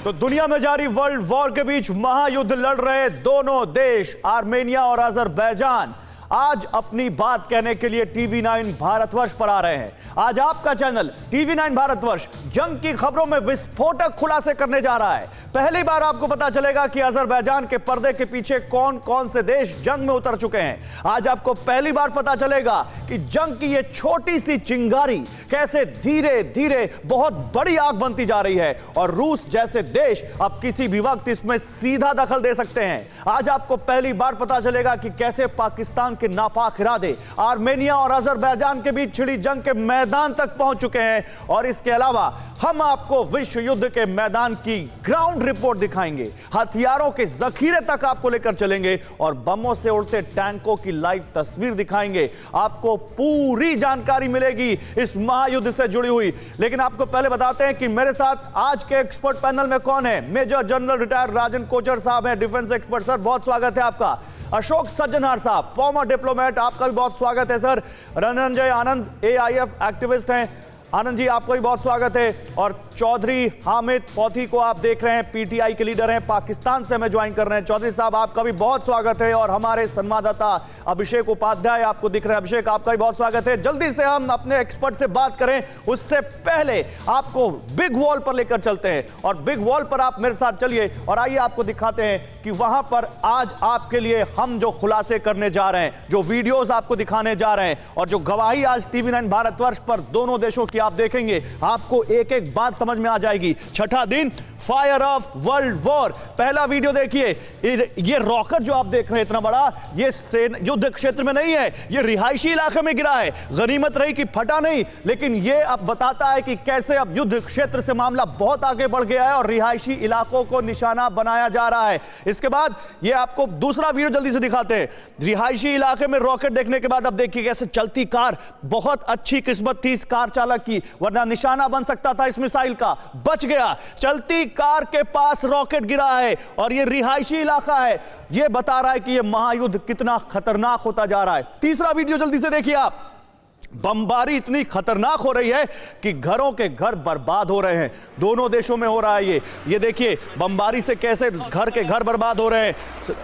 तो दुनिया में जारी वर्ल्ड वॉर के बीच महायुद्ध लड़ रहे दोनों देश आर्मेनिया और अजरबैजान आज अपनी बात कहने के लिए टीवी9 भारतवर्ष पर आ रहे हैं। आज आपका चैनल टीवी9 भारतवर्ष जंग की खबरों में विस्फोटक खुलासे करने जा रहा है। पहली बार आपको पता चलेगा कि अजरबैजान के पर्दे के पीछे कौन कौन से देश जंग में उतर चुके हैं। आज आपको पहली बार पता चलेगा कि जंग की ये छोटी सी चिंगारी कैसे धीरे धीरे बहुत बड़ी आग बनती जा रही है और रूस जैसे देश अब किसी भी वक्त इसमें सीधा दखल दे सकते हैं। आज आपको पहली बार पता चलेगा कि कैसे पाकिस्तान के नापाक इरादे आर्मेनिया और अजरबैजान के बीच छिड़ी जंग के मैदान तक पहुंच चुके हैं और इसके अलावा हम आपको विश्व युद्ध के मैदान की ग्राउंड रिपोर्ट दिखाएंगे, हथियारों के जखीरे तक आपको लेकर चलेंगे और बमों से उड़ते टैंकों की लाइव तस्वीर दिखाएंगे। आपको पूरी जानकारी मिलेगी इस महायुद्ध से जुड़ी हुई। लेकिन आपको पहले बताते हैं कि मेरे साथ आज के एक्सपर्ट पैनल में कौन है। मेजर जनरल रिटायर्ड राजन कोचर साहब हैं, डिफेंस एक्सपर्ट। सर बहुत स्वागत है आपका। अशोक सज्जनहार साहब, फॉर्मर डिप्लोमेट, आपका भी बहुत स्वागत है सर। रंजन आनंद AIF एक्टिविस्ट हैं, आनंद जी आपका भी बहुत स्वागत है। और चौधरी हामिद पौथी को आप देख रहे हैं, PTI के लीडर हैं, पाकिस्तान से हमें ज्वाइन कर रहे हैं। चौधरी साहब आपका भी बहुत स्वागत है। और हमारे संवाददाता अभिषेक उपाध्याय आपको दिख रहे हैं। अभिषेक आपका भी बहुत स्वागत है। जल्दी से हम अपने एक्सपर्ट से बात करें उससे पहले आपको बिग वॉल पर लेकर चलते हैं और बिग वॉल पर आप मेरे साथ चलिए और आइए आपको दिखाते हैं कि वहां पर आज आपके लिए हम जो खुलासे करने जा रहे हैं, जो वीडियोस आपको दिखाने जा रहे हैं और जो गवाही आज टीवी9 भारतवर्ष पर दोनों देशों की आप देखेंगे, आपको एक एक बात समझ में आ जाएगी। छठा दिन, फायर ऑफ वर्ल्ड वॉर। पहला वीडियो देखिए, ये रॉकेट जो आप देख रहे हैं इतना बड़ा, ये युद्ध क्षेत्र में नहीं है, ये रिहायशी इलाके में गिरा है। गनीमत रही कि फटा नहीं, लेकिन ये अब बताता है कि कैसे अब युद्ध क्षेत्र से मामला बहुत आगे बढ़ गया है और रिहायशी इलाकों को निशाना बनाया जा रहा है। इसके बाद ये आपको दूसरा वीडियो जल्दी से दिखाते हैं। रिहायशी इलाके में रॉकेट देखने के बाद अब देखिए कैसे चलती कार, बहुत अच्छी किस्मत थी इस कार चालक की, वरना निशाना बन सकता था इस मिसाइल का, बच गया। चलती कार के पास रॉकेट गिरा है और यह रिहायशी इलाका है। यह बता रहा है कि यह महायुद्ध कितना खतरनाक होता जा रहा है। तीसरा वीडियो जल्दी से देखिए आप। बमबारी इतनी खतरनाक हो रही है कि घरों के घर बर्बाद हो रहे हैं। दोनों देशों में हो रहा है ये देखिए बमबारी से कैसे घर के घर बर्बाद हो रहे हैं,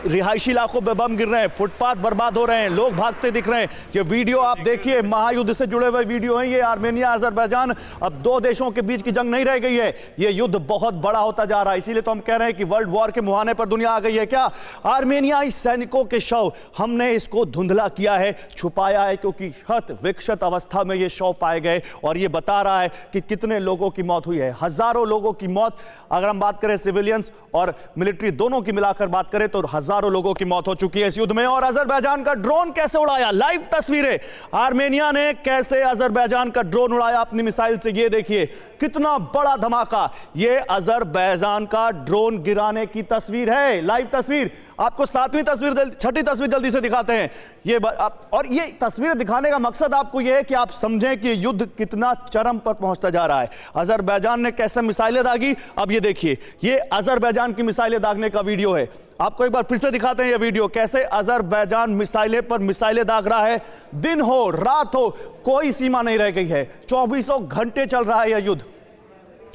रिहायशी इलाकों में बम गिर रहे हैं, फुटपाथ बर्बाद हो रहे हैं, लोग भागते दिख रहे हैं। ये वीडियो आप देखिए, महायुद्ध से जुड़े हुए वीडियो हैं ये। आर्मेनिया अजरबैजान, अब दो देशों के बीच की जंग नहीं रह गई है, ये युद्ध बहुत बड़ा होता जा रहा है। इसीलिए तो हम कह रहे हैं कि वर्ल्ड वॉर के मुहाने पर दुनिया आ गई है। क्या आर्मेनियाई सैनिकों के शव, हमने इसको धुंधला किया है, छुपाया है, क्योंकि क्षत विक्षत अवस्था में ये शव पाए गए और ये बता रहा है कि कितने लोगों की मौत हुई है। हजारों लोगों की मौत, अगर हम बात करें सिविलियंस और मिलिट्री दोनों की मिलाकर बात करें तो हजारों लोगों की मौत हो चुकी है इस युद्ध में। और अजरबैजान का ड्रोन कैसे उड़ाया, लाइव तस्वीरें, आर्मेनिया ने कैसे अजरबैजान का ड्रोन उड़ाया अपनी मिसाइल से, ये देखिए कितना बड़ा धमाका। ये अजरबैजान का ड्रोन गिराने की तस्वीर है, लाइव तस्वीर। आपको छठी तस्वीर जल्दी से दिखाते हैं और ये तस्वीरें दिखाने का मकसद आपको ये है कि आप समझें कि युद्ध कितना चरम पर पहुंचता जा रहा है। अजरबैजान ने कैसे मिसाइलें दागी, अब ये देखिए, ये अजरबैजान की मिसाइलें दागने का वीडियो है। आपको एक बार फिर से दिखाते हैं ये वीडियो, कैसे अजरबैजान मिसाइलें पर मिसाइलें दाग रहा है। दिन हो रात हो, कोई सीमा नहीं रह गई है, 24 घंटे चल रहा है यह युद्ध।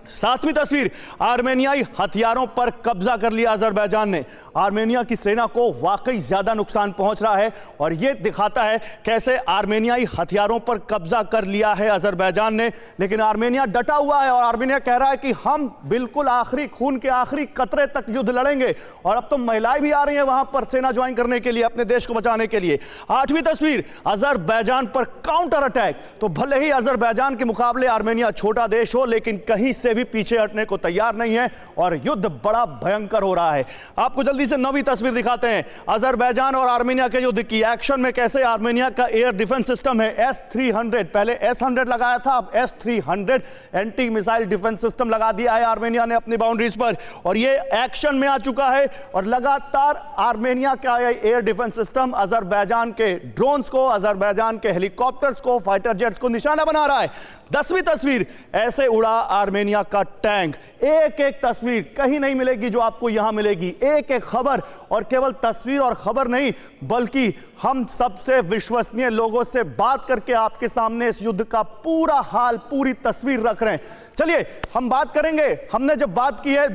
सातवीं तस्वीर, आर्मेनियाई हथियारों पर कब्जा कर लिया अजरबैजान ने। आर्मेनिया की सेना को वाकई ज्यादा नुकसान पहुंच रहा है और यह दिखाता है कैसे आर्मेनियाई हथियारों पर कब्जा कर लिया है अजरबैजान ने। लेकिन आर्मेनिया डटा हुआ है और आर्मेनिया कह रहा है कि हम बिल्कुल आखिरी खून के आखिरी कतरे तक युद्ध लड़ेंगे। और अब तो महिलाएं भी आ रही हैं वहां पर सेना ज्वाइन करने के लिए, अपने देश को बचाने के लिए। आठवीं तस्वीर, अजरबैजान पर काउंटर अटैक। तो भले ही अजरबैजान के मुकाबले आर्मेनिया छोटा देश हो, लेकिन कहीं से भी पीछे हटने को तैयार नहीं है और युद्ध बड़ा भयंकर हो रहा है। आपको जल्दी से नौवीं तस्वीर दिखाते हैं, अजरबैजान और आर्मेनिया के युद्ध की। एक्शन में कैसे आर्मेनिया का एयर डिफेंस सिस्टम है S-300, पहले S-100 लगाया था, अब S-300 anti missile defence system लगा दिया है आर्मेनिया ने अपनी बाउंड्रीज पर और ये एक्शन में आ चुका है। और लगातार आर्मेनिया का एयर डिफेंस सिस्टम अजरबैजान के ड्रोन्स को, अजरबैजान के हेलीकॉप्टर्स को, फाइटर जेट्स को निशाना बना रहा है। 10वीं तस्वीर, ऐसे उड़ा आर्मेनिया का टैंक। एक एक तस्वीर कहीं नहीं मिलेगी जो आपको यहां मिलेगी, एक एक खबर। और केवल तस्वीर और खबर नहीं, बल्कि हम सबसे विश्वसनीय लोगों से बात करके आपके सामने इस युद्ध का पूरा हाल, पूरी तस्वीर रख रहे हैं। चलिए हम बात करेंगे। हमने जब बात की है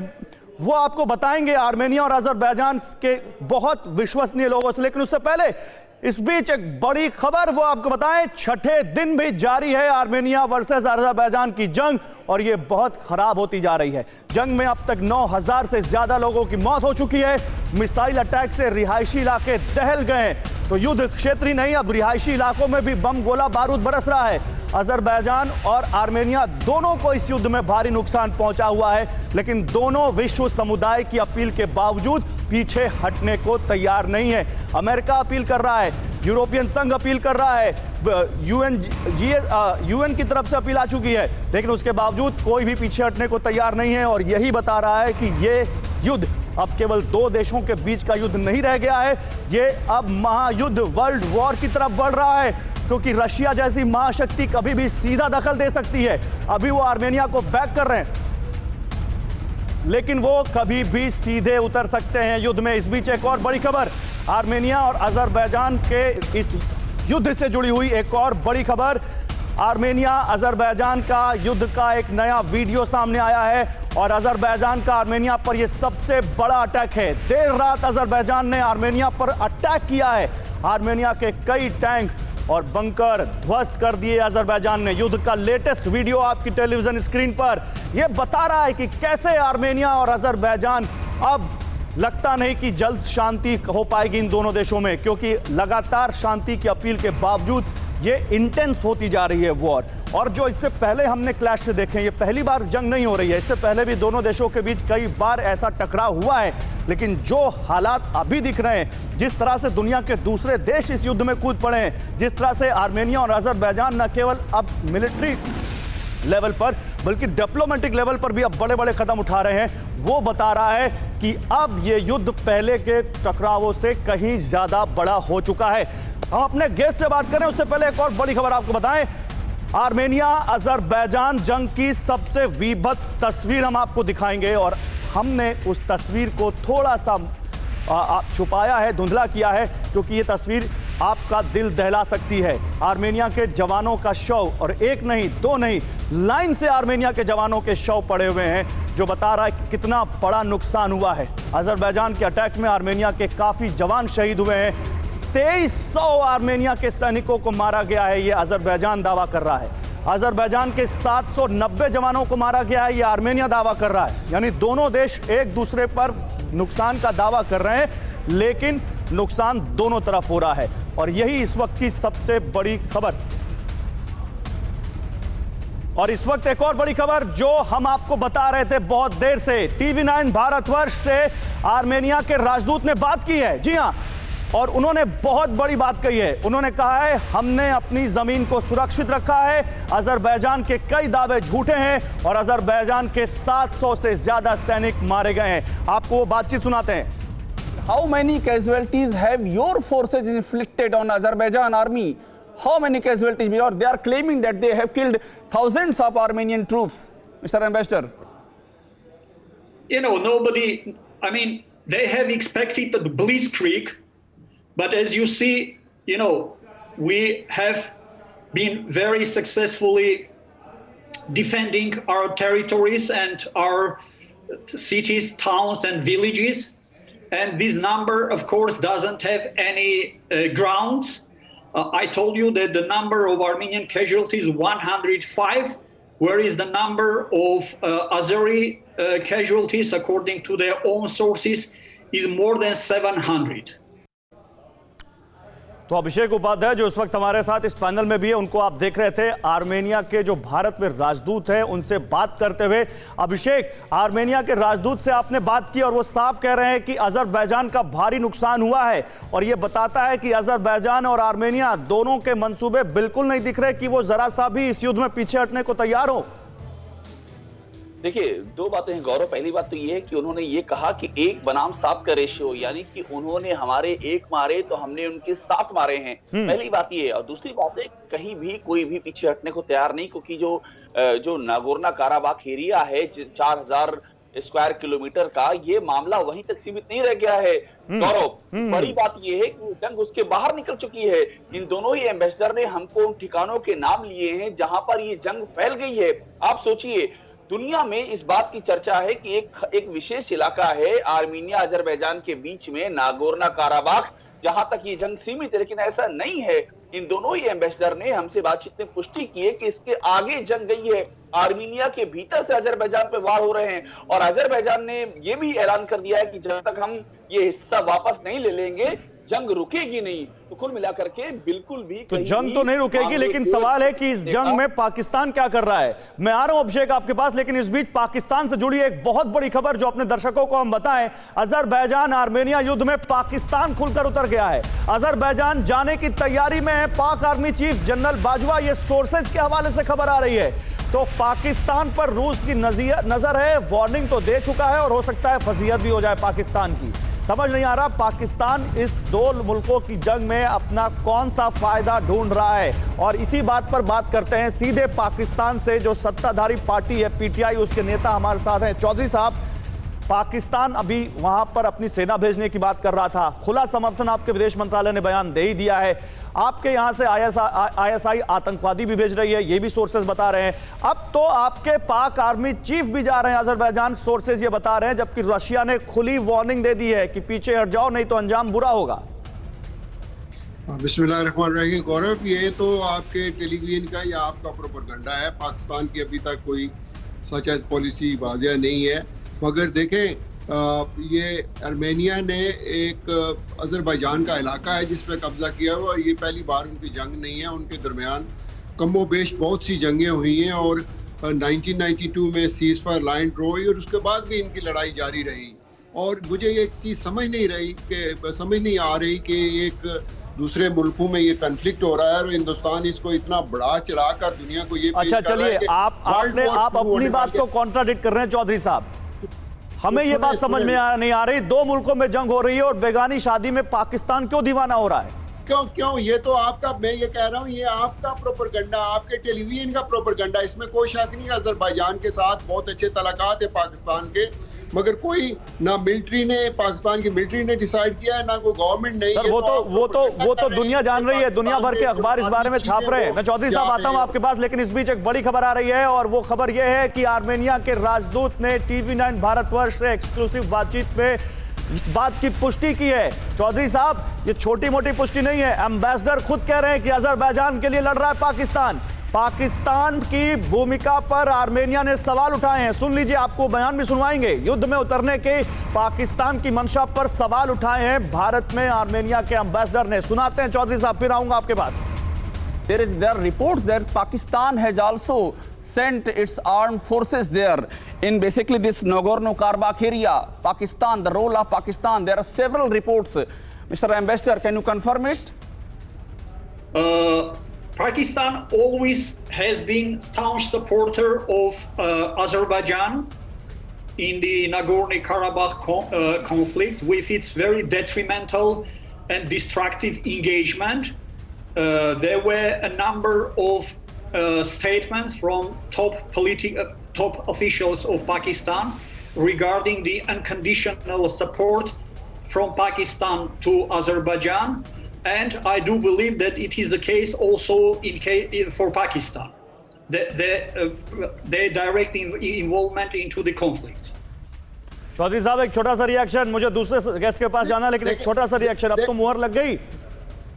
वो आपको बताएंगे आर्मेनिया और अजरबैजान के बहुत विश्वसनीय लोगों से। लेकिन उससे पहले इस बीच एक बड़ी खबर वो आपको बताएं, छठे दिन भी जारी है आर्मेनिया वर्सेस अजरबैजान की जंग और ये बहुत खराब होती जा रही है। जंग में अब तक 9000 से ज्यादा लोगों की मौत हो चुकी है। मिसाइल अटैक से रिहायशी इलाके दहल गए, तो युद्ध क्षेत्र ही नहीं, अब रिहायशी इलाकों में भी बम गोला बारूद बरस रहा है। अजरबैजान और आर्मेनिया दोनों को इस युद्ध में भारी नुकसान पहुंचा हुआ है, लेकिन दोनों विश्व समुदाय की अपील के बावजूद पीछे हटने को तैयार नहीं है। अमेरिका अपील कर रहा है, यूरोपियन संघ अपील कर रहा है, यूएन की तरफ से अपील आ चुकी है, लेकिन उसके बावजूद कोई भी पीछे हटने को तैयार नहीं है। और यही बता रहा है कि ये युद्ध अब केवल दो देशों के बीच का युद्ध नहीं रह गया है, ये अब महायुद्ध वर्ल्ड वॉर की तरफ बढ़ रहा है, क्योंकि रशिया जैसी महाशक्ति कभी भी सीधा दखल दे सकती है। अभी वो आर्मेनिया को बैक कर रहे हैं, लेकिन वो कभी भी सीधे उतर सकते हैं युद्ध में। इस बीच एक और बड़ी खबर, आर्मेनिया और अजरबैजान के इस युद्ध से जुड़ी हुई एक और बड़ी खबर। आर्मेनिया अजरबैजान का युद्ध का एक नया वीडियो सामने आया है और अजरबैजान का आर्मेनिया पर यह सबसे बड़ा अटैक है। देर रात अजरबैजान ने आर्मेनिया पर अटैक किया है। आर्मेनिया के कई टैंक और बंकर ध्वस्त कर दिए अजरबैजान ने। युद्ध का लेटेस्ट वीडियो आपकी टेलीविजन स्क्रीन पर यह बता रहा है कि कैसे आर्मेनिया और अजरबैजान, अब लगता नहीं कि जल्द शांति हो पाएगी इन दोनों देशों में, क्योंकि लगातार शांति की अपील के बावजूद ये इंटेंस होती जा रही है वॉर। और जो इससे पहले हमने क्लैश से देखे, ये पहली बार जंग नहीं हो रही है, इससे पहले भी दोनों देशों के बीच कई बार ऐसा टकराव हुआ है। लेकिन जो हालात अभी दिख रहे हैं, जिस तरह से दुनिया के दूसरे देश इस युद्ध में कूद पड़े हैं, जिस तरह से आर्मेनिया और अजरबैजान न केवल अब मिलिट्री लेवल पर बल्कि डिप्लोमेटिक लेवल पर भी अब बड़े बड़े कदम उठा रहे हैं, वो बता रहा है कि अब ये युद्ध पहले के टकरावों से कहीं ज्यादा बड़ा हो चुका है। हम अपने गेस्ट से बात करें उससे पहले एक और बड़ी खबर आपको बताएं। आर्मेनिया अजरबैजान जंग की सबसे विभत्स तस्वीर हम आपको दिखाएंगे और हमने उस तस्वीर को थोड़ा सा छुपाया है, धुंधला किया है, क्योंकि ये तस्वीर आपका दिल दहला सकती है। आर्मेनिया के जवानों का शव, और एक नहीं दो नहीं, लाइन से आर्मेनिया के जवानों के शव पड़े हुए हैं, जो बता रहा है कि कितना बड़ा नुकसान हुआ है। अजरबैजान के अटैक में आर्मेनिया के काफी जवान शहीद हुए हैं। 2300 आर्मेनिया के सैनिकों को मारा गया है, ये अजरबैजान दावा कर रहा है। अजरबैजान के 790 जवानों को मारा गया है, ये आर्मेनिया दावा कर रहा है। यानी दोनों देश एक दूसरे पर नुकसान का दावा कर रहे हैं, लेकिन नुकसान दोनों तरफ हो रहा है। और यही इस वक्त की सबसे बड़ी खबर। और इस वक्त एक और बड़ी खबर जो हम आपको बता रहे थे बहुत देर से, टीवी 9 भारतवर्ष से आर्मेनिया के राजदूत ने बात की है। जी हां, और उन्होंने बहुत बड़ी बात कही है। उन्होंने कहा है, हमने अपनी जमीन को सुरक्षित रखा है, अजरबैजान के कई दावे झूठे हैं और अजरबैजान के 700 से ज्यादा सैनिक मारे गए हैं। आपको वो बातचीत सुनाते हैं। How many casualties have your forces inflicted on Azerbaijan army? How many casualties? Because they are claiming that they have killed thousands of Armenian troops, Mr. Ambassador. You know, nobody, I mean, they have expected the blitzkrieg, but as you see, you know, we have been very successfully defending our territories and our cities, towns, and villages. And this number, of course, doesn't have any grounds. I told you that the number of Armenian casualties 105. Where is the number of Azeri casualties, according to their own sources, is more than 700. तो अभिषेक उपाध्याय जो इस वक्त हमारे साथ इस panel में भी है, उनको आप देख रहे थे। आर्मेनिया के जो भारत में राजदूत हैं उनसे बात करते हुए, अभिषेक, आर्मेनिया के राजदूत से आपने बात की और वो साफ कह रहे हैं कि अजरबैजान का भारी नुकसान हुआ है, और ये बताता है कि अजरबैजान और आर्मेनिया दोनों के मंसूबे बिल्कुल नहीं दिख रहे कि वो जरा सा भी इस युद्ध में पीछे हटने को तैयार हो। देखिए, दो बातें हैं गौरव। पहली बात तो ये है कि उन्होंने ये कहा कि एक बनाम 7 का रेशियो, यानी कि उन्होंने हमारे 1 मारे तो हमने उनके 7 मारे हैं। पहली बात ये है। और दूसरी बात है, कहीं भी कोई भी पीछे हटने को तैयार नहीं, क्योंकि जो नागोर्नो काराबाख एरिया है 4000 स्क्वायर किलोमीटर का, ये मामला वहीं तक सीमित नहीं रह गया है गौरव। बड़ी बात यह है कि जंग उसके बाहर निकल चुकी है। इन दोनों ही एम्बेसडर ने हमको उन ठिकानों के नाम लिए हैं जहां पर ये जंग फैल गई है। आप सोचिए, दुनिया में इस बात की चर्चा है कि एक विशेष इलाका है आर्मीनिया अजरबैजान के बीच में, नागोर्नो काराबाख, जहां तक ये जंग सीमित है, लेकिन ऐसा नहीं है। इन दोनों ही एम्बेसडर ने हमसे बातचीत में पुष्टि की है कि इसके आगे जंग गई है। आर्मीनिया के भीतर से अजरबैजान पे वार हो रहे हैं और अजरबैजान ने ये भी ऐलान कर दिया है कि जब तक हम ये हिस्सा वापस नहीं ले लेंगे जंग रुकेगी नहीं। तो कुल मिलाकर के बिल्कुल भी तो जंग तो नहीं रुकेगी, लेकिन सवाल है कि इस जंग में पाकिस्तान क्या कर रहा है। मैं आ रहा हूं अभिषेक आपके पास, लेकिन इस बीच पाकिस्तान से जुड़ी एक बहुत बड़ी खबर जो अपने दर्शकों को हम बताएं। अजरबैजान आर्मेनिया युद्ध में पाकिस्तान खुलकर उतर गया है। अजरबैजान जाने की तैयारी में है। पाक आर्मी चीफ जनरल बाजवा, ये सोर्सेज के हवाले से खबर आ रही है। तो पाकिस्तान पर रूस की नजर है, वार्निंग तो दे चुका है और हो सकता है फजीहत भी हो जाए पाकिस्तान की। समझ नहीं आ रहा पाकिस्तान इस दो मुल्कों की जंग में अपना कौन सा फायदा ढूंढ रहा है। और इसी बात पर बात करते हैं सीधे पाकिस्तान से, जो सत्ताधारी पार्टी है पीटीआई, उसके नेता हमारे साथ हैं। चौधरी साहब, पाकिस्तान अभी वहां पर अपनी सेना भेजने की बात कर रहा था, खुला समर्थन आपके विदेश मंत्रालय ने बयान दे ही दिया है। आपके यहां से आईएसआई आतंकवादी भी भेज रही है, ये भी सोर्सेज बता रहे हैं। अब तो आपके पाक आर्मी चीफ भी जा रहे हैं अजरबैजान, सोर्सेज ये बता रहे हैं, जबकि रशिया ने खुली वार्निंग दे दी है कि पीछे हट जाओ नहीं तो अंजाम बुरा होगा। बिस्मिल्लाहिर्रहमानिर्रहीम। गौरव, ये तो आपके टेलीविजन का या आपका प्रोपेगेंडा है। पाकिस्तान की अभी तक कोई सच एज पॉलिसी वाजिया नहीं है। मगर देखें, ये आर्मेनिया ने एक अजरबैजान का इलाका है जिस पर कब्जा किया हुआ, और ये पहली बार उनकी जंग नहीं है। उनके दरमियान कमो बेश बहुत सी जंगें हुई हैं और 1992 में सीज फायर लाइन ड्रॉ हुई और उसके बाद भी इनकी लड़ाई जारी रही। और मुझे ये चीज़ समझ नहीं आ रही कि एक दूसरे मुल्कों में ये कन्फ्लिक्ट हो रहा है और हिंदुस्तान इसको इतना बढ़ा चढ़ा कर दुनिया को ये अच्छा, चलिए आप अपनी बात को कॉन्ट्राडिक्ट कर रहे हैं चौधरी साहब। हमें ये बात समझ में नहीं आ रही, दो मुल्कों में जंग हो रही है और बेगानी शादी में पाकिस्तान क्यों दीवाना हो रहा है? क्यों ये तो आपका, मैं ये कह रहा हूँ, ये आपका प्रोपेगेंडा, आपके टेलीविजन का प्रोपेगेंडा, इसमें कोई शक नहीं। अजरबैजान के साथ बहुत अच्छे तलाकात है पाकिस्तान के, मगर कोई ना मिलिट्री ने, पाकिस्तान की मिलिट्री ने डिसाइड किया है, ना कोई गवर्नमेंट नहीं। सर, वो तो दुनिया जान रही है, दुनिया भर के अखबार इस बारे में छाप रहे हैं। मैं चौधरी साहब आता हूं आपके पास, लेकिन इस बीच एक बड़ी खबर आ रही है और वो खबर ये है कि आर्मेनिया के राजदूत ने TV9 भारतवर्ष से एक्सक्लूसिव बातचीत में इस बात की पुष्टि की है। चौधरी साहब, ये छोटी मोटी पुष्टि नहीं है, एम्बेसडर खुद कह रहे हैं कि अजरबैजान के लिए लड़ रहा है पाकिस्तान। पाकिस्तान की भूमिका पर आर्मेनिया ने सवाल उठाए हैं। सुन लीजिए, आपको बयान भी सुनवाएंगे। युद्ध में उतरने के पाकिस्तान की मंशा पर सवाल उठाए हैं भारत में आर्मेनिया के एम्बेसडर ने। सुनाते हैं चौधरी साहब, फिर आऊंगा आपके पास। There are reports that Pakistan has also sent its armed forces there in basically this Nagorno-Karabakh area. Pakistan, the role of Pakistan, there are several reports. Mr. Ambassador, can you confirm it? Pakistan always has been staunch supporter of Azerbaijan in the Nagorno-Karabakh conflict with its very detrimental and destructive engagement. There were a number of statements from top officials of Pakistan regarding the unconditional support from Pakistan to Azerbaijan, and I do believe that it is the case also for Pakistan. Their direct involvement into the conflict. Chaudhary साहब, एक छोटा सा reaction, मुझे दूसरे guest के पास जाना, लेकिन एक छोटा सा रिएक्शन। अब तो मुहर लग गई।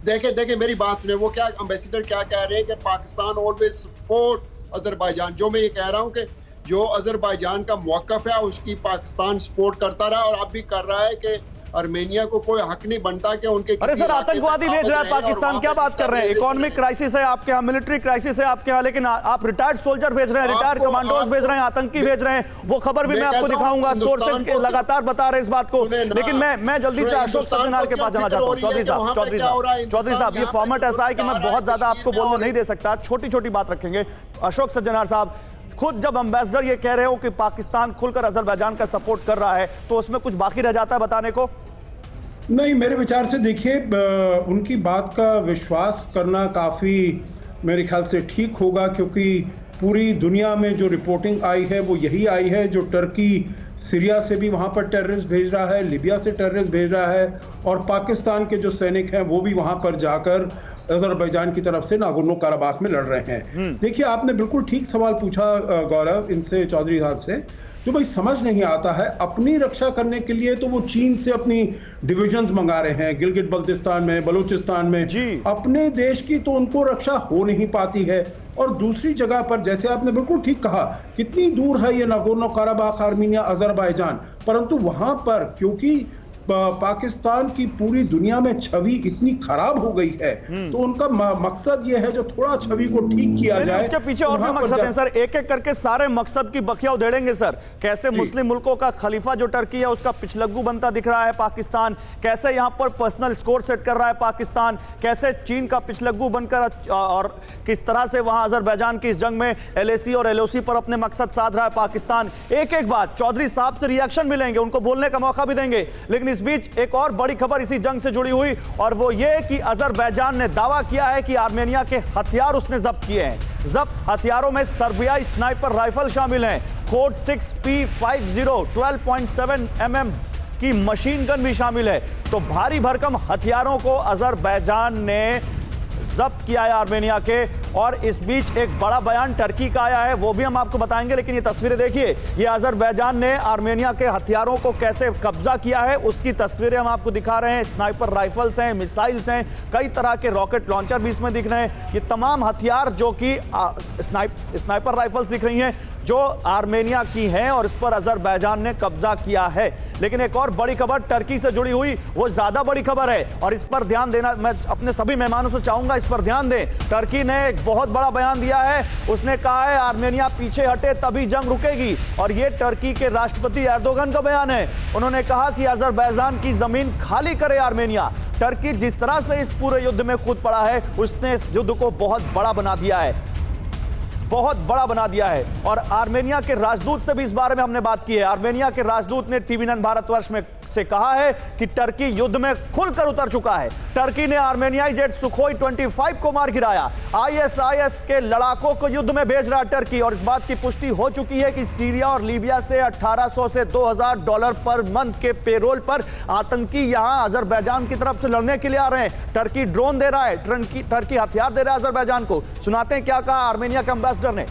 देखे मेरी बात सुने, वो क्या एम्बेसडर क्या कह रहे हैं कि पाकिस्तान ऑलवेज सपोर्ट अजरबैजान। जो मैं ये कह रहा हूँ कि जो अजरबैजान का मौक़िफ़ है उसकी पाकिस्तान सपोर्ट करता रहा और अब भी कर रहा है कि आर्मेनिया को कोई हक नहीं बनता कि उनके। अरे सर, आतंकवादी भेज रहा है पाकिस्तान, क्या बात कर रहे हैं? इकोनॉमिक क्राइसिस है आपके यहाँ, मिलिट्री क्राइसिस है आपके यहाँ, लेकिन आप रिटायर्ड सोल्जर भेज रहे हैं, रिटायर्ड कमांडोज भेज रहे हैं, आतंकी भेज रहे हैं। वो खबर भी मैं आपको दिखाऊंगा, सोर्सेज के लगातार बता रहे हैं इस बात को। लेकिन मैं जल्दी से अशोक सज्जनहार के पास जाना चाहता हूँ। चौधरी साहब, ये फॉर्मेट ऐसा है कि मैं बहुत ज्यादा आपको बोलने नहीं दे सकता, छोटी छोटी बात रखेंगे। अशोक सज्जनहार साहब, खुद जब एम्बेसडर ये कह रहे हो कि पाकिस्तान खुलकर अजरबैजान का सपोर्ट कर रहा है, तो उसमें कुछ बाकी रह जाता है बताने को? नहीं, मेरे विचार से देखिए, उनकी बात का विश्वास करना काफ़ी मेरे ख्याल से ठीक होगा, क्योंकि पूरी दुनिया में जो रिपोर्टिंग आई है वो यही आई है। जो टर्की सीरिया से भी वहाँ पर टेररिस्ट भेज रहा है, लिबिया से टेररिस्ट भेज रहा है, और पाकिस्तान के जो सैनिक हैं वो भी वहाँ पर जाकर अजरबैजान की तरफ से नागोर्नो काराबाख में लड़ रहे हैं। देखिए, आपने बिल्कुल ठीक सवाल पूछा गौरव इनसे, चौधरी साहब से, जो भाई समझ नहीं आता है। अपनी रक्षा करने के लिए तो वो चीन से अपनी डिविजन्स मंगा रहे हैं, गिलगित बल्तिस्तान में, बलूचिस्तान में। अपने देश की तो उनको रक्षा हो नहीं पाती है। और दूसरी जगह पर, जैसे आपने बिल्कुल ठीक कहा, कितनी दूर है ये नागोर्नो काराबाख, आर्मीनिया, अजरबैजान, परंतु वहां पर क्योंकि पाकिस्तान की पूरी दुनिया में छवि इतनी खराब हो गई है, तो उनका मकसद ये है जो थोड़ा छवि को ठीक किया जाए। उसके पीछे और भी मकसद है सर, एक एक करके सारे मकसद की बखिया उधेड़ेंगे सर। कैसे मुस्लिम मुल्कों का खलीफा जो टर्की है उसका पिछलग्गू बनता दिख रहा है पाकिस्तान, कैसे यहां पर पर्सनल स्कोर सेट कर रहा है पाकिस्तान, कैसे चीन का पिछलग्गू बनकर और किस तरह से वहां अजरबैजान की इस जंग में LAC और LOC पर अपने मकसद साध रहा है पाकिस्तान। एक एक बात चौधरी साहब से रिएक्शन मिलेंगे, उनको बोलने का मौका भी देंगे, लेकिन इस बीच एक और बड़ी खबर इसी जंग से जुड़ी हुई, और वो ये कि अजरबैजान ने दावा किया है कि आर्मेनिया के हथियार उसने जब्त किए हैं। जब्त हथियारों में सर्बियाई स्नाइपर राइफल शामिल हैं, कोड 6P50 12.7 mm की मशीन गन भी शामिल है। तो भारी भरकम हथियारों को अजरबैजान ने जब्त किया है आर्मेनिया के। और इस बीच एक बड़ा बयान टर्की का आया है, वो भी हम आपको बताएंगे, लेकिन ये तस्वीरें देखिए, ये अजरबैजान ने आर्मेनिया के हथियारों को कैसे कब्जा किया है उसकी तस्वीरें हम आपको दिखा रहे हैं। स्नाइपर राइफल्स हैं, मिसाइल्स हैं, कई तरह के रॉकेट लॉन्चर भी इसमें दिख रहे हैं। ये तमाम हथियार जो कि स्नाइपर राइफल्स दिख रही हैं जो आर्मेनिया की हैं, और इस पर अजरबैजान ने कब्जा किया है। लेकिन एक और बड़ी खबर टर्की से जुड़ी हुई, वो ज्यादा बड़ी खबर है, और इस पर ध्यान देना मैं अपने सभी मेहमानों से चाहूंगा, इस पर ध्यान दें। टर्की ने एक बहुत बड़ा बयान दिया है, उसने कहा है आर्मेनिया पीछे हटे तभी जंग रुकेगी, और ये टर्की के राष्ट्रपति एर्दोगन का बयान है। उन्होंने कहा कि अजरबैजान की जमीन खाली करे आर्मेनिया। टर्की जिस तरह से इस पूरे युद्ध में कूद पड़ा है, उसने इस युद्ध को बहुत बड़ा बना दिया है, बहुत बड़ा बना दिया है। और आर्मेनिया के राजदूत से भी इस बारे में हमने बात की है। आर्मेनिया के राजदूत ने TV9 भारतवर्ष में से कहा है कि टर्की युद्ध में खुलकर उतर चुका है। टर्की ने आर्मेनियाई जेट सुखोई 25 को मार गिराया। ISIS के लड़ाकों को युद्ध में भेज रहा टर्की, और इस बात की पुष्टि हो चुकी है कि सीरिया और लीबिया से 1800 से $2000 पर मंथ के पेरोल पर आतंकी यहां अजरबैजान की तरफ से लड़ने के लिए आ रहे हैं। टर्की ड्रोन दे रहा है, टर्की हथियार दे रहा है अजरबैजान को। सुनाते हैं क्या कहा आर्मेनिया के एम्बेसडर ने।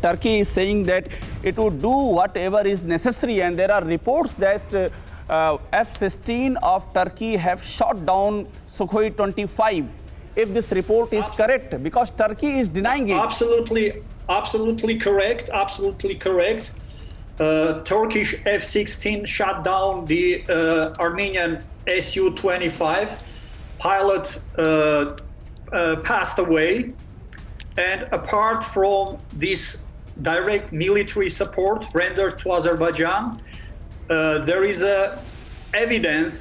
Turkey is saying that it would do whatever is necessary, and there are reports that F-16 of Turkey have shot down Sukhoi 25. If this report is correct, because Turkey is denying it. Absolutely correct. Absolutely correct. Turkish F-16 shot down the Armenian Su-25. Pilot passed away. And apart from this direct military support rendered to Azerbaijan, there is evidence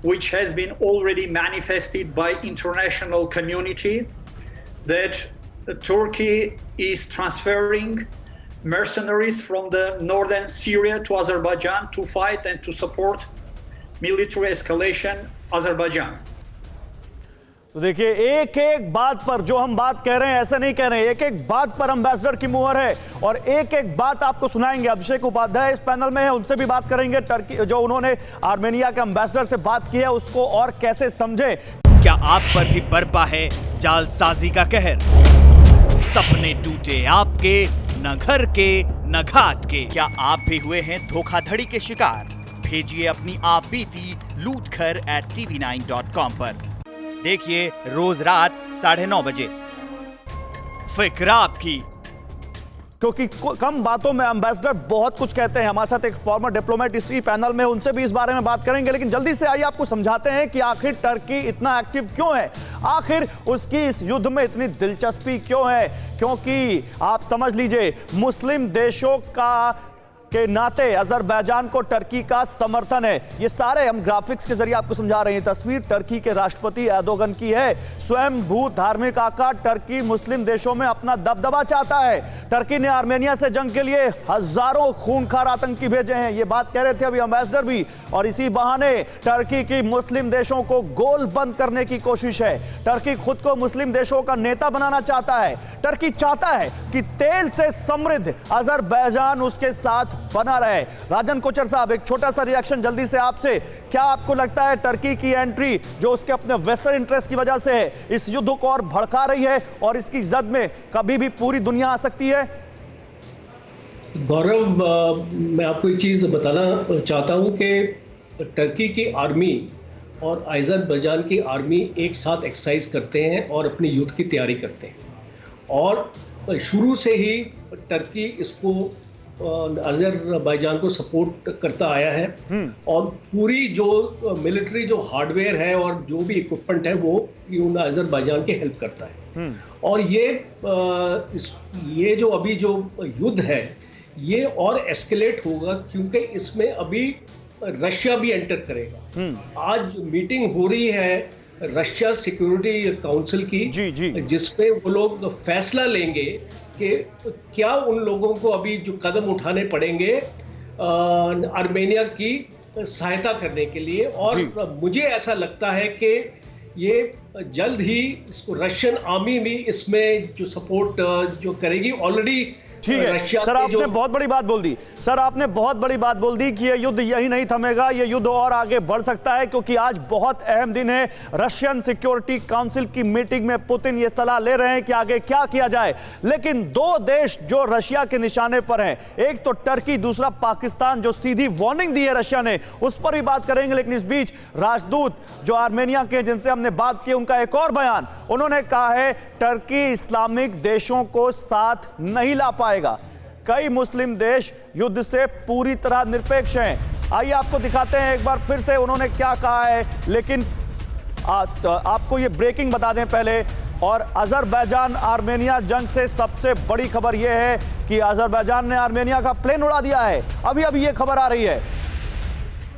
which has been already manifested by international community that Turkey is transferring mercenaries from the northern Syria to Azerbaijan to fight and to support military escalation Azerbaijan. तो देखिए, एक एक बात पर जो हम बात कह रहे हैं ऐसा नहीं कह रहे हैं, एक एक बात पर एम्बेसडर की मुहर है, और एक एक बात आपको सुनाएंगे। अभिषेक उपाध्याय इस पैनल में है, उनसे भी बात करेंगे। टर्की जो उन्होंने आर्मेनिया के एम्बेसडर से बात की है उसको और कैसे समझे। क्या आप पर भी बरपा है जालसाजी का कहर? सपने टूटे आपके, न घर के न घाट के। क्या आप भी हुए हैं धोखाधड़ी के शिकार? भेजिए अपनी आप बीती lootkhar@tv9.com पर। देखिए रोज रात 9:30 बजे। फिक्र आपकी, क्योंकि कम बातों में एम्बेसडर बहुत कुछ कहते हैं। हमारे साथ एक फॉर्मर डिप्लोमेट इसी पैनल में, उनसे भी इस बारे में बात करेंगे, लेकिन जल्दी से आइए आपको समझाते हैं कि आखिर टर्की इतना एक्टिव क्यों है, आखिर उसकी इस युद्ध में इतनी दिलचस्पी क्यों है। क्योंकि आप समझ लीजिए, मुस्लिम देशों के नाते अजरबैजान को टर्की का समर्थन है। ये सारे हम ग्राफिक्स के जरिए आपको समझा रहे हैं। तस्वीर टर्की के राष्ट्रपति एर्दोगन की है। स्वयं भू धार्मिक आका टर्की मुस्लिम देशों में अपना दबदबा चाहता है। टर्की ने आर्मेनिया से जंग के लिए हजारों खूंखार आतंकी भेजे हैं, ये बात कह रहे थे अभी एम्बेसडर भी, और इसी बहाने टर्की की मुस्लिम देशों को गोल बंद करने की कोशिश है। टर्की खुद को मुस्लिम देशों का नेता बनाना चाहता है। टर्की चाहता है कि तेल से समृद्ध अजरबैजान उसके साथ बना रहे। राजन कोचर साहब, एक छोटा सा रिएक्शन जल्दी से आपसे। क्या आपको लगता है टर्की की एंट्री जो उसके अपने वेस्टर्न इंटरेस्ट की वजह से है, इस युद्ध को और भड़का रही है और इसकी जद में कभी भी पूरी दुनिया आ सकती है? गौरव, मैं आपको एक चीज़ बताना चाहता हूं कि टर्की की आर्मी और अजरबैजान की आर्मी एक साथ एक्सरसाइज करते हैं और अपने युद्ध की तैयारी करते हैं, और शुरू से ही टर्की इसको अजरबैजान को सपोर्ट करता आया है, और पूरी जो मिलिट्री जो हार्डवेयर है और जो भी इक्विपमेंट है वो अजरबैजान की हेल्प करता है। और ये जो अभी जो युद्ध है ये और एस्केलेट होगा, क्योंकि इसमें अभी रशिया भी एंटर करेगा। आज मीटिंग हो रही है रशिया सिक्योरिटी काउंसिल की, जिसपे वो लोग फैसला लेंगे कि क्या उन लोगों को अभी जो कदम उठाने पड़ेंगे आर्मेनिया की सहायता करने के लिए। और मुझे ऐसा लगता है कि ये जल्द ही इसको रशियन आर्मी भी इसमें जो सपोर्ट जो करेगी। ऑलरेडी ठीक है सर, आपने बहुत बड़ी बात बोल दी। सर, आपने बहुत बड़ी बात बोल दी कि ये युद्ध यही नहीं थमेगा, ये युद्ध और आगे बढ़ सकता है, क्योंकि आज बहुत अहम दिन है। रशियन सिक्योरिटी काउंसिल की मीटिंग में पुतिन ये सलाह ले रहे हैं कि आगे क्या किया जाए। लेकिन दो देश जो रशिया के निशाने पर हैं, एक तो टर्की, दूसरा पाकिस्तान, जो सीधी वार्निंग दी है रशिया ने, उस पर भी बात करेंगे। लेकिन इस बीच राजदूत जो आर्मेनिया के, जिनसे हमने बात की, उनका एक और बयान, उन्होंने कहा है टर्की इस्लामिक देशों को साथ नहीं ला पाएगा। कई मुस्लिम देश युद्ध से पूरी तरह निरपेक्ष हैं। आइए आपको दिखाते हैं एक बार फिर से उन्होंने क्या कहा है। लेकिन आपको ये ब्रेकिंग बता दें पहले, और अजरबैजान आर्मेनिया जंग से सबसे बड़ी खबर यह है कि अजरबैजान ने आर्मेनिया का प्लेन उड़ा दिया है। अभी अभी ये खबर आ रही है,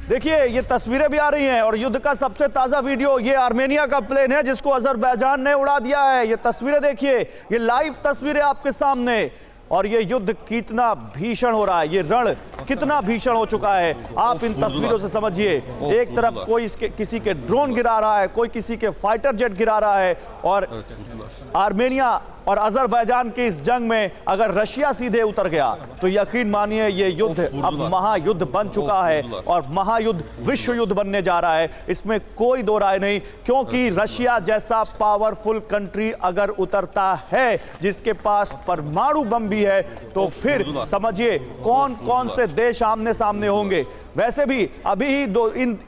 देखिए ये तस्वीरें भी आ रही हैं, और युद्ध का सबसे ताजा वीडियो, ये आर्मेनिया का प्लेन है जिसको अजरबैजान ने उड़ा दिया है। ये तस्वीरें देखिए, ये लाइव तस्वीरें आपके सामने, और ये युद्ध कितना भीषण हो रहा है, ये रण कितना भीषण हो चुका है, आप इन तस्वीरों से समझिए। एक तरफ कोई किसी के ड्रोन गिरा रहा है, कोई किसी के फाइटर जेट गिरा रहा है, और आर्मेनिया और अजरबैजान की इस जंग में अगर रशिया सीधे उतर गया तो यकीन मानिए ये युद्ध अब महायुद्ध बन चुका है, और महायुद्ध विश्व युद्ध बनने जा रहा है, इसमें कोई दो राय नहीं। क्योंकि रशिया जैसा पावरफुल कंट्री अगर उतरता है, जिसके पास परमाणु बम भी है, तो फिर समझिए कौन कौन से देश आमने सामने होंगे। वैसे भी अभी ही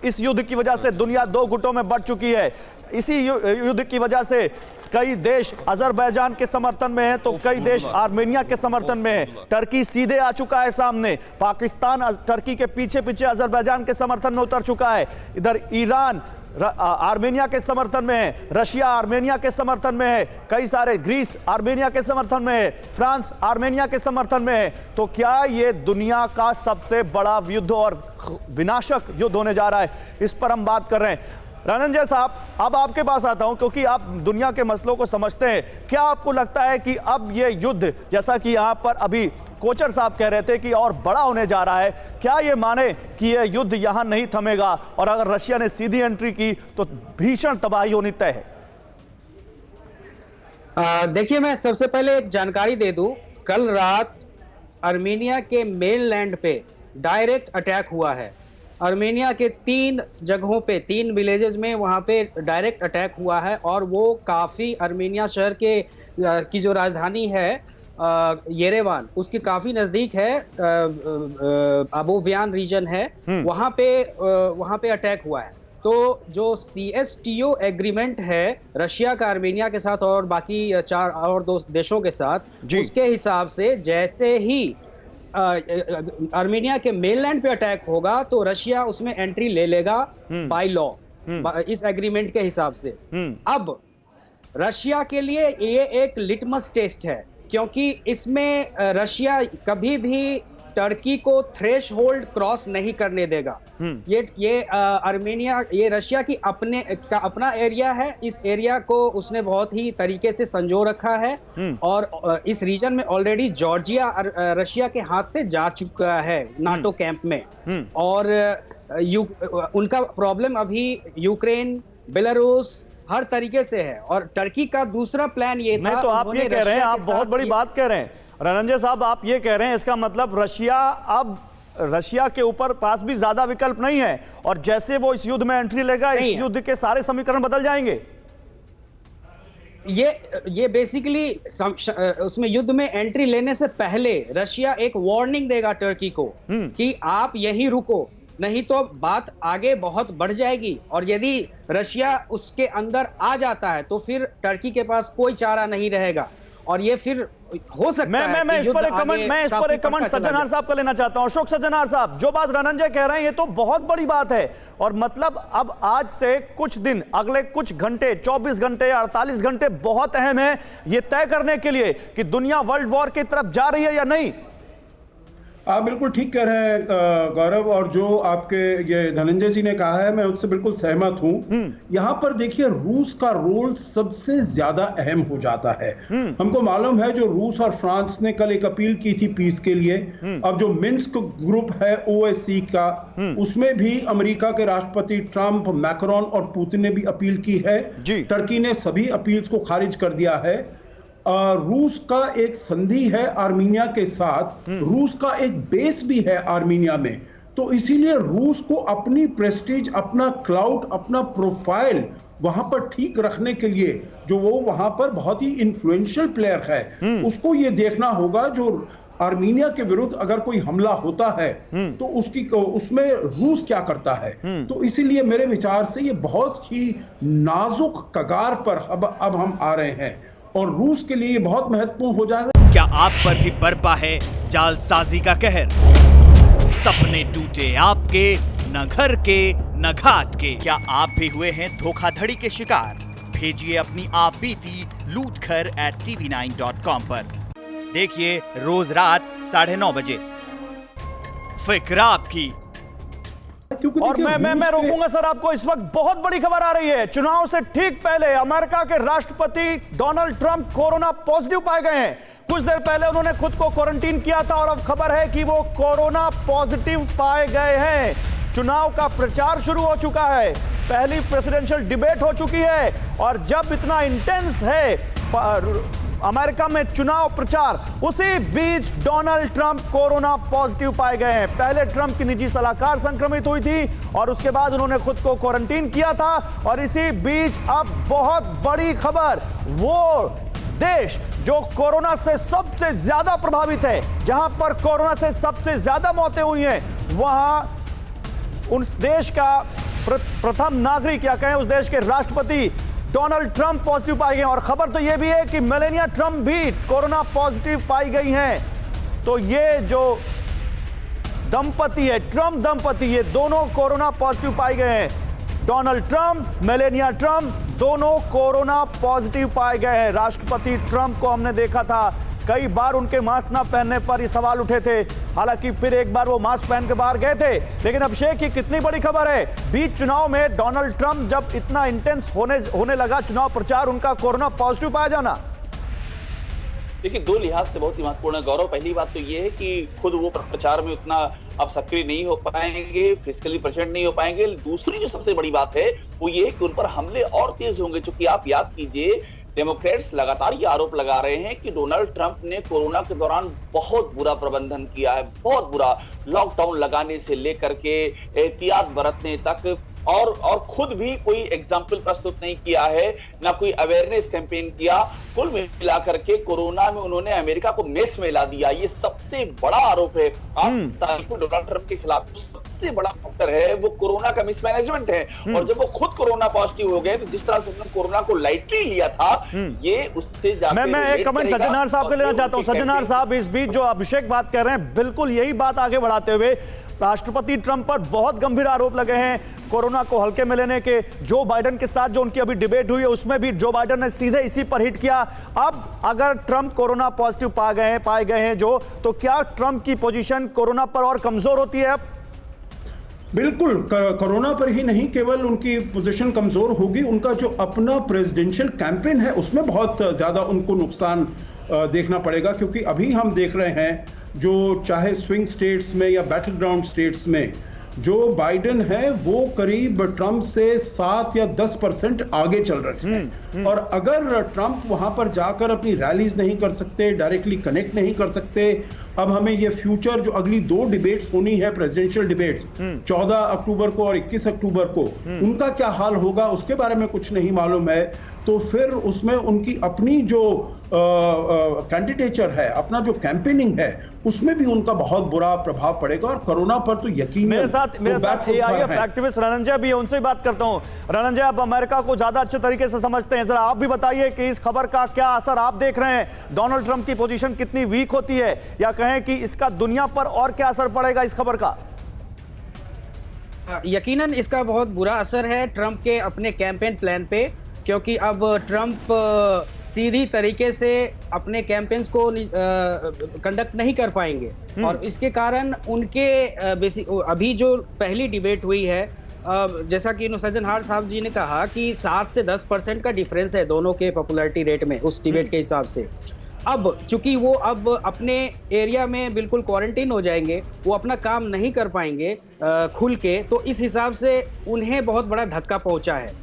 इस युद्ध की वजह से दुनिया दो गुटों में बढ़ चुकी है। इसी युद्ध की वजह से कई देश अजरबैजान के समर्थन में हैं, तो कई देश आर्मेनिया के समर्थन में हैं। टर्की सीधे आ चुका है सामने, पाकिस्तान टर्की के पीछे पीछे अजरबैजान के समर्थन में उतर चुका है। इधर ईरान आर्मेनिया के समर्थन में है, रशिया आर्मेनिया के समर्थन में है, कई सारे ग्रीस आर्मेनिया के समर्थन में है, फ्रांस आर्मेनिया के समर्थन में है। तो क्या ये दुनिया का सबसे बड़ा युद्ध और विनाशक युद्ध होने जा रहा है, इस पर हम बात कर रहे हैं। रनंजय साहब, अब आपके पास आता हूं, क्योंकि आप दुनिया के मसलों को समझते हैं। क्या आपको लगता है कि अब ये युद्ध, जैसा कि यहां पर अभी कोचर साहब कह रहे थे कि और बड़ा होने जा रहा है, क्या ये माने कि ये युद्ध यहां नहीं थमेगा, और अगर रशिया ने सीधी एंट्री की तो भीषण तबाही होनी तय है? देखिए, मैं सबसे पहले एक जानकारी दे दूं। कल रात आर्मेनिया के मेनलैंड पे डायरेक्ट अटैक हुआ है। आर्मेनिया के 3 जगहों पे, 3 विलेजेस में वहाँ पे डायरेक्ट अटैक हुआ है, और वो काफ़ी आर्मेनिया शहर की जो राजधानी है येरेवान, उसके काफ़ी नज़दीक है, अबोवियान रीजन है, वहाँ पे अटैक हुआ है। तो जो CSTO एग्रीमेंट है रशिया का आर्मेनिया के साथ और बाकी 4 और 2 देशों के साथ, उसके हिसाब से जैसे ही आर्मेनिया के मेनलैंड पे अटैक होगा तो रशिया उसमें एंट्री ले लेगा बाय लॉ, इस एग्रीमेंट के हिसाब से। अब रशिया के लिए ये एक लिटमस टेस्ट है, क्योंकि इसमें रशिया कभी भी टर्की को थ्रेशहोल्ड क्रॉस नहीं करने देगा। ये आर्मेनिया, ये रशिया की अपना एरिया है। इस एरिया को उसने बहुत ही तरीके से संजो रखा है, और इस रीजन में ऑलरेडी जॉर्जिया रशिया के हाथ से जा चुका है नाटो कैंप में। और उनका प्रॉब्लम अभी यूक्रेन, बेलारूस, हर तरीके से है। और टर्की का दूसरा प्लान ये था, नहीं तो आप ये कह रहे हैं, आप बहुत बड़ी बात कह रहे हैं रनंजय साहब, आप ये कह रहे हैं इसका मतलब रशिया के ऊपर पास भी ज्यादा विकल्प नहीं है और जैसे वो इस युद्ध में एंट्री लेगा इस युद्ध के सारे समीकरण बदल जाएंगे। ये बेसिकली उसमें युद्ध में एंट्री लेने से पहले रशिया एक वार्निंग देगा टर्की को कि आप यहीं रुको, नहीं तो बात आगे बहुत बढ़ जाएगी। और यदि रशिया उसके अंदर आ जाता है तो फिर टर्की के पास कोई चारा नहीं रहेगा और ये फिर हो सकता है। मैं इस पर एक कमेंट सज्जनहार साहब का लेना चाहता हूं। अशोक सज्जनहार साहब, जो बात रनंजय कह रहे हैं ये तो बहुत बड़ी बात है और मतलब अब आज से कुछ दिन, अगले कुछ घंटे, 24 घंटे, 48 घंटे बहुत अहम है ये तय करने के लिए कि दुनिया वर्ल्ड वॉर की तरफ जा रही है या नहीं। आप बिल्कुल ठीक कह रहे हैं गौरव, और जो आपके ये धनंजय जी ने कहा है मैं उससे बिल्कुल सहमत हूं। यहां पर देखिए रूस का रोल सबसे ज्यादा अहम हो जाता है। हमको मालूम है जो रूस और फ्रांस ने कल एक अपील की थी पीस के लिए, अब जो मिन्स्क ग्रुप है ओएससी का, उसमें भी अमेरिका के राष्ट्रपति ट्रंप, मैक्रोन और पुतिन ने भी अपील की है। टर्की ने सभी अपील्स को खारिज कर दिया है। रूस का एक संधि है आर्मीनिया के साथ, रूस का एक बेस भी है आर्मीनिया में, तो इसीलिए रूस को अपनी प्रेस्टीज, अपना क्लाउड, अपना प्रोफाइल वहां पर ठीक रखने के लिए, जो वो वहां पर बहुत ही इन्फ्लुएंशियल प्लेयर है, उसको ये देखना होगा जो आर्मीनिया के विरुद्ध अगर कोई हमला होता है तो उसमें रूस क्या करता है। तो इसीलिए मेरे विचार से ये बहुत ही नाजुक कगार पर अब हम आ रहे हैं और रूस के लिए बहुत महत्वपूर्ण हो जाएगा। क्या आप पर भी बरपा है जालसाजी का कहर? सपने टूटे आपके, न घर के न घाट के। क्या आप भी हुए हैं धोखाधड़ी के शिकार? भेजिए अपनी आप बीती lootkhar@tv9.com पर। देखिए रोज रात 9:30 बजे। फिक्र आपकी। और मैं रोकूंगा सर आपको, इस वक्त बहुत बड़ी खबर आ रही है। चुनाव से ठीक पहले अमेरिका के राष्ट्रपति डोनाल्ड ट्रंप कोरोना पॉजिटिव पाए गए हैं। कुछ देर पहले उन्होंने खुद को क्वारंटीन किया था और अब खबर है कि वो कोरोना पॉजिटिव पाए गए हैं। चुनाव का प्रचार शुरू हो चुका है, पहली प्रेसिडेंशियल डिबेट हो चुकी है और जब इतना इंटेंस है अमेरिका में चुनाव प्रचार, उसी बीच डोनाल्ड ट्रंप कोरोना पॉजिटिव पाए गए हैं। पहले ट्रंप की निजी सलाहकार संक्रमित हुई थी और उसके बाद उन्होंने खुद को क्वारंटीन किया था और इसी बीच अब बहुत बड़ी खबर, वो देश जो कोरोना से सबसे ज्यादा प्रभावित है, जहां पर कोरोना से सबसे ज्यादा मौतें हुई हैं, वहां उस देश का प्रथम नागरिक या कहें उस देश के राष्ट्रपति डोनाल्ड ट्रंप पॉजिटिव पाए गए। और खबर तो यह भी है कि मेलानिया ट्रंप भी कोरोना पॉजिटिव पाई गई हैं। तो ये जो दंपति है, ट्रंप दंपति, ये दोनों कोरोना पॉजिटिव पाए गए हैं। डोनाल्ड ट्रंप, मेलानिया ट्रंप, दोनों कोरोना पॉजिटिव पाए गए हैं। राष्ट्रपति ट्रंप को हमने देखा था कई बार उनके मास्क ना पहनने पर ये सवाल उठे थे, हालांकि फिर एक बार वो मास्क पहन के बाहर गए थे। लेकिन अभिषेक की कितनी बड़ी खबर है, बीच चुनाव में डोनाल्ड ट्रंप जब इतना इंटेंस होने लगा चुनाव प्रचार, उनका कोरोना पॉजिटिव पाया जाना। देखिए दो लिहाज से बहुत ही महत्वपूर्ण है गौरव। पहली बात तो ये है कि खुद वो प्रचार में उतना अब सक्रिय नहीं हो पाएंगे, फिजिकली प्रेजेंट नहीं हो पाएंगे। दूसरी जो सबसे बड़ी बात है वो ये है कि उन पर हमले और तेज होंगे, क्योंकि आप याद कीजिए डेमोक्रेट्स लगातार ये आरोप लगा रहे हैं कि डोनाल्ड ट्रंप ने कोरोना के दौरान बहुत बुरा प्रबंधन किया है, बहुत बुरा, लॉकडाउन लगाने से लेकर के एहतियात बरतने तक, और खुद भी कोई एग्जाम्पल प्रस्तुत नहीं किया है, ना कोई अवेयरनेस कैंपेन किया। कुल मिलाकर के कोरोना में उन्होंने अमेरिका को मेस में ला दिया। ये सबसे बड़ा आरोप है आज डोनाल्ड ट्रंप के खिलाफ। सबसे बड़ा फैक्टर है वो कोरोना का मिसमैनेजमेंट है। और जब वो खुद कोरोना पॉजिटिव हो गए तो जिस तरह से उन्होंने कोरोना को लाइटली लिया था, ये उससे जाके मैं एक कमेंट सज्जनहार साहब का लेना चाहता हूं। सज्जनहार साहब, इस बीच जो अभिषेक बात कर रहे हैं, बिल्कुल यही बात आगे बढ़ाते हुए राष्ट्रपति ट्रंप पर बहुत गंभीर आरोप लगे हैं कोरोना को हल्के में लेने के। जो बाइडेन के साथ जो उनकी अभी डिबेट हुई है उसमें भी जो बाइडेन ने सीधे इसी पर हिट किया। अब अगर ट्रंप कोरोना पॉजिटिव पाए गए हैं जो, तो क्या ट्रंप की पोजीशन कोरोना पर और कमजोर होती है? बिल्कुल, कोरोना पर ही नहीं केवल उनकी पोजीशन कमजोर होगी, उनका जो अपना प्रेसिडेंशियल कैंपेन है उसमें बहुत ज्यादा उनको नुकसान देखना पड़ेगा। क्योंकि अभी हम देख रहे हैं जो चाहे स्विंग स्टेट्स में या बैटल ग्राउंड स्टेट्स में जो बाइडेन है वो करीब ट्रंप से 7 या 10% आगे चल रहे हैं। और अगर ट्रंप वहां पर जाकर अपनी रैलीज नहीं कर सकते, डायरेक्टली कनेक्ट नहीं कर सकते, अब हमें ये फ्यूचर जो अगली 2 डिबेट्स होनी है, प्रेसिडेंशियल डिबेट्स 14 अक्टूबर को और 21 अक्टूबर को, उनका क्या हाल होगा उसके बारे में कुछ नहीं मालूम है। तो फिर उसमें उनकी अपनी जो कैंडिडेचर है, अपना जो कैंपेनिंग है, उसमें भी उनका बहुत बुरा प्रभाव पड़ेगा। और कोरोना पर तो यकीन मेरे साथ AIF एक्टिविस्ट रनंजय भी है, उनसे बात करता हूं। रनंजय, आप अमेरिका को ज्यादा अच्छे तरीके से समझते हैं, जरा आप भी बताइए कि इस खबर का क्या असर आप देख रहे हैं। डोनाल्ड ट्रंप की पोजीशन कितनी वीक होती है, या कहें कि इसका दुनिया पर और क्या असर पड़ेगा इस खबर का? यकीनन इसका बहुत बुरा असर है ट्रंप के अपने कैंपेन प्लान पे, क्योंकि अब ट्रंप सीधी तरीके से अपने कैंपेन्स को कंडक्ट नहीं कर पाएंगे। और इसके कारण उनके अभी जो पहली डिबेट हुई है, जैसा कि नुसरजन हार साहब जी ने कहा कि 7 से 10% का डिफरेंस है दोनों के पॉपुलैरिटी रेट में उस डिबेट के हिसाब से। अब चूंकि वो अब अपने एरिया में बिल्कुल क्वारंटीन हो जाएंगे, वो अपना काम नहीं कर पाएंगे खुल के, तो इस हिसाब से उन्हें बहुत बड़ा धक्का पहुंचा है।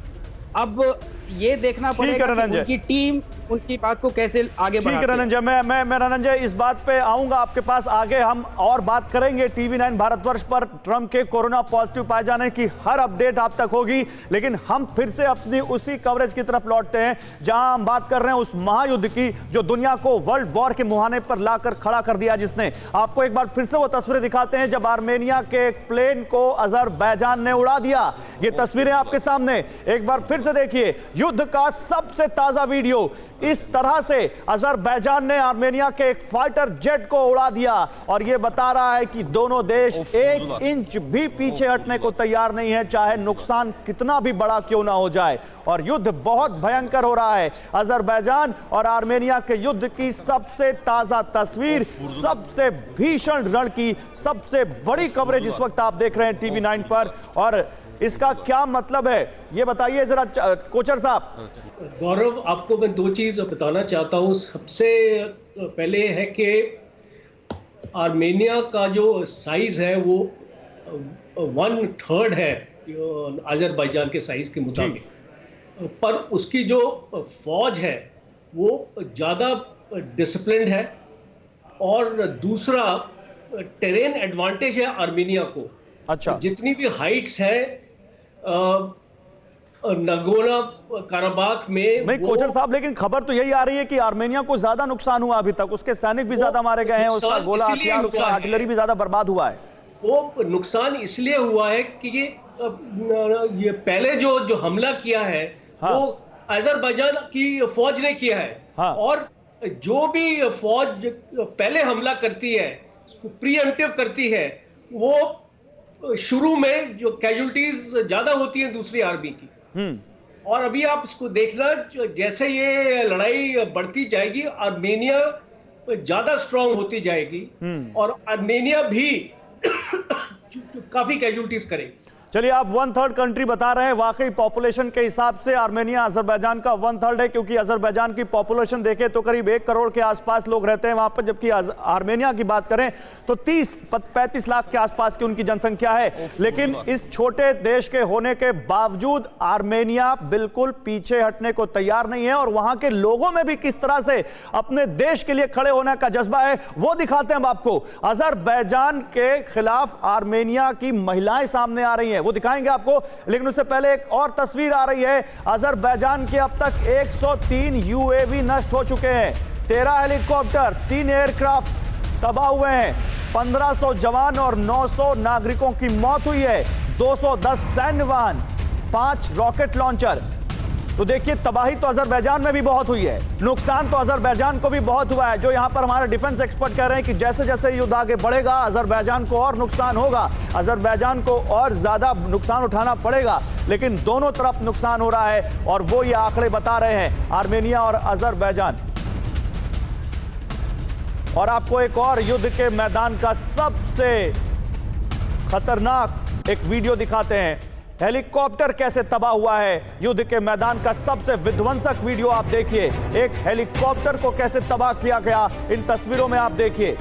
अब ये देखना पड़ेगा कि उनकी टीम उनकी बात को कैसे आगे बढ़ाती है। ठीक है रनंजय, मैं रनंजय इस बात पे आऊंगा आपके पास, आगे हम और बात करेंगे TV9 भारतवर्ष पर ट्रंप के कोरोना पॉजिटिव पाए जाने की हर अपडेट आप तक होगी। लेकिन हम फिर से अपनी उसी कवरेज की तरफ लौटते हैं जहां हम बात कर रहे हैं उस महायुद्ध की जो दुनिया को वर्ल्ड वॉर के मुहाने पर लाकर खड़ा कर दिया, जिसने आपको एक बार फिर से वो तस्वीरें दिखाते हैं जब आर्मेनिया के एक प्लेन को अजरबैजान ने उड़ा दिया। ये तस्वीरें आपके सामने एक बार फिर से देखिए, युद्ध का सबसे ताजा वीडियो। इस तरह से अजरबैजान ने आर्मेनिया के एक फाइटर जेट को उड़ा दिया और यह बता रहा है कि दोनों देश 1 इंच भी पीछे हटने को तैयार नहीं है, चाहे नुकसान कितना भी बड़ा क्यों ना हो जाए। और युद्ध बहुत भयंकर हो रहा है। अजरबैजान और आर्मेनिया के युद्ध की सबसे ताजा तस्वीर, सबसे भीषण रण की सबसे बड़ी कवरेज इस वक्त आप देख रहे हैं TV9 पर। और इसका क्या मतलब है ये बताइए जरा कोचर साहब। गौरव, आपको मैं 2 चीज बताना चाहता हूं। सबसे पहले है कि आर्मेनिया का जो साइज है वो 1/3 है अजरबैजान के साइज के मुताबिक, पर उसकी जो फौज है वो ज़्यादा डिसिप्लिन्ड है। और दूसरा, टेरेन एडवांटेज है आर्मेनिया को। अच्छा, जितनी भी हाइट्स है नगोर्नो काराबाख में नहीं कोचर साहब, लेकिन खबर तो यही आ रही है कि आर्मेनिया को ज्यादा नुकसान हुआ अभी तक, उसके सैनिक भी ज्यादा मारे गए हैं, उसका गोला हथियार, उसका आर्टिलरी भी ज्यादा बर्बाद हुआ है। वो नुकसान इसलिए हुआ है कि ये पहले जो हमला किया है वो अजरबैजान की फौज ने किया है। और जो भी फौज पहले हमला करती है, उसको प्रीएम्प्टिव करती है, वो शुरू में जो कैजुअल्टीज ज्यादा होती हैं दूसरी आर्मी की। और अभी आप इसको देखना, जैसे ये लड़ाई बढ़ती जाएगी आर्मेनिया ज्यादा स्ट्रांग होती जाएगी और आर्मेनिया भी काफी कैजुअल्टीज करेगी। चलिए, आप 1/3 कंट्री बता रहे हैं, वाकई पॉपुलेशन के हिसाब से आर्मेनिया अजरबैजान का 1/3 है, क्योंकि अजरबैजान की पॉपुलेशन देखें तो करीब 1 करोड़ के आसपास लोग रहते हैं वहां पर, जबकि आर्मेनिया की बात करें तो 30-35 लाख के आसपास की उनकी जनसंख्या है। लेकिन इस छोटे देश के होने के बावजूद आर्मेनिया बिल्कुल पीछे हटने को तैयार नहीं है और वहां के लोगों में भी किस तरह से अपने देश के लिए खड़े होने का जज्बा है वो दिखाते हैं हम आपको। अजरबैजान के खिलाफ आर्मेनिया की महिलाएं सामने आ रही हैं, वो दिखाएंगे आपको। लेकिन उससे पहले एक और तस्वीर आ रही है। अजरबैजान के अब तक 103 UAV नष्ट हो चुके हैं, 13 हेलीकॉप्टर, 3 एयरक्राफ्ट तबाह हुए हैं, 1500 जवान और 900 नागरिकों की मौत हुई है, 210 सैन्य वाहन, 5 रॉकेट लॉन्चर। तो देखिए, तबाही तो अजरबैजान में भी बहुत हुई है, नुकसान तो अजरबैजान को भी बहुत हुआ है। जो यहां पर हमारे डिफेंस एक्सपर्ट कह रहे हैं कि जैसे जैसे युद्ध आगे बढ़ेगा अजरबैजान को और नुकसान होगा, अजरबैजान को और ज्यादा नुकसान उठाना पड़ेगा। लेकिन दोनों तरफ नुकसान हो रहा है और वो ये आंकड़े बता रहे हैं, आर्मेनिया और अजरबैजान। और आपको एक और युद्ध के मैदान का सबसे खतरनाक एक वीडियो दिखाते हैं, हेलीकॉप्टर कैसे तबाह हुआ है। युद्ध के मैदान का सबसे विध्वंसक वीडियो आप देखिए, एक हेलीकॉप्टर को कैसे तबाह किया गया इन तस्वीरों में आप देखिए।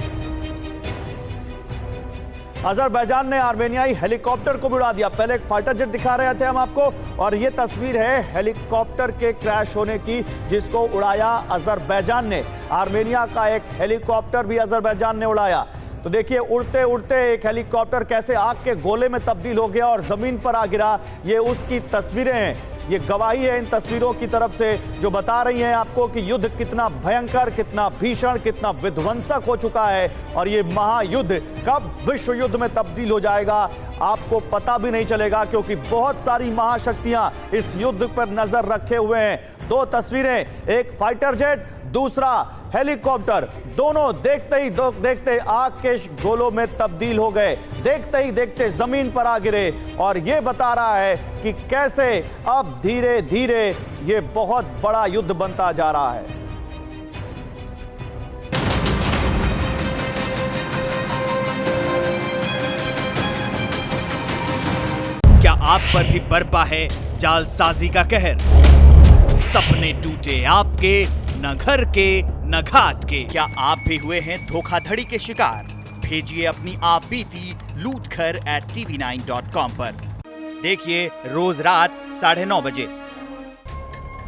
अजरबैजान ने आर्मेनियाई हेलीकॉप्टर को भी उड़ा दिया। पहले एक फाइटर जेट दिखा रहे थे हम आपको, और ये तस्वीर है हेलीकॉप्टर के क्रैश होने की, जिसको उड़ाया अजरबैजान ने। आर्मेनिया का एक हेलीकॉप्टर भी अजरबैजान ने उड़ाया। तो देखिए उड़ते उड़ते एक हेलीकॉप्टर कैसे आग के गोले में तब्दील हो गया और जमीन पर आ गिरा। ये उसकी तस्वीरें हैं, ये गवाही है इन तस्वीरों की तरफ से, जो बता रही हैं आपको कि युद्ध कितना भयंकर, कितना भीषण, कितना विध्वंसक हो चुका है। और ये महायुद्ध कब विश्व युद्ध में तब्दील हो जाएगा आपको पता भी नहीं चलेगा, क्योंकि बहुत सारी महाशक्तियां इस युद्ध पर नजर रखे हुए हैं। दो तस्वीरें, एक फाइटर जेट, दूसरा हेलीकॉप्टर, दोनों देखते ही देखते आग के गोलों में तब्दील हो गए, देखते ही देखते जमीन पर आ गिरे। और यह बता रहा है कि कैसे अब धीरे धीरे यह बहुत बड़ा युद्ध बनता जा रहा है। क्या आप पर भी बरपा है जालसाजी का कहर? सपने टूटे आपके, न घर के न घाट के। क्या आप भी हुए हैं धोखाधड़ी के शिकार? भेजिए अपनी आप बीती lootkhar@tv9.com पर। देखिए रोज रात 9:30 बजे।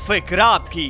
फिक्र आपकी,